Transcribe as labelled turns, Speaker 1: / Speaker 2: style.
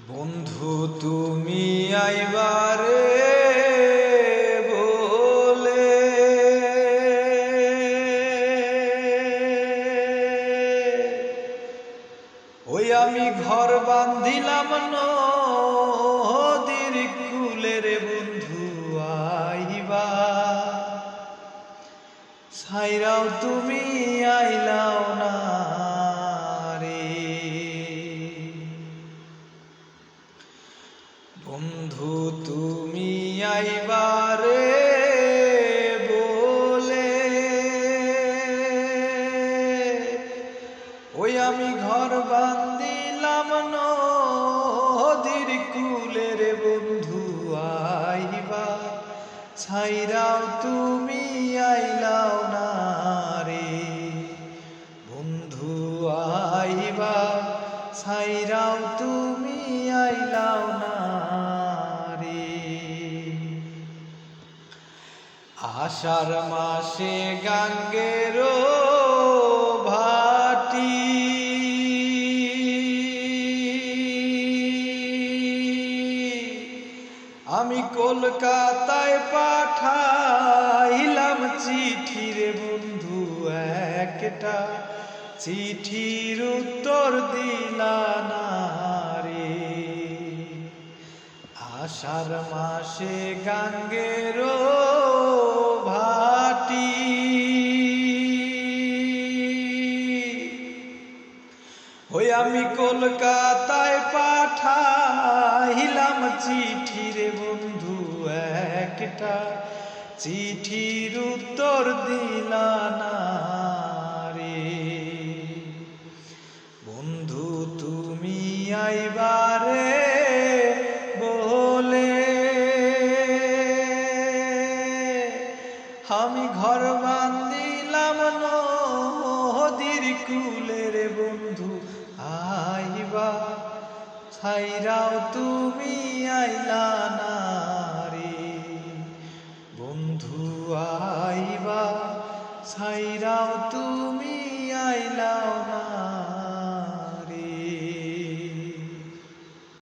Speaker 1: বন্ধু তুমি আইবারে বলে ওই আমি ঘর বান্ধিলাম নদীর কূলে রে বন্ধু আইবা ছাইরাও তুমি আইলাও না রে বন্ধু তুমি আইবারে বলে ওই আমি ঘর বান্ধিলাম নদীর কূলে রে বন্ধু আইবা ছাইরাও তুমি আইলাও না রে বন্ধু আইবা ছাইরাও তুমি আইলাও না রে আষাঢ় মাসে গাঙ্গের ভাটি আমি কলকাতায় পাঠাইলাম চিঠি রে বন্ধু একটা চিঠির উত্তর দিলা না রে আষাঢ় মাসে গাঙ্গের ভাটি ওই আমি কলকাতায় পাঠাইলাম চিঠি রে বন্ধু একটা চিঠির উত্তর দিলা না রে বন্ধু তুমি আইবারে বলে আমি ঘর বান্ধিলাম নদীর কূলে রে বন্ধু আইবা ছাইরাও তুমি আইলা না রে বন্ধু আইবা ছাইরাও তুমি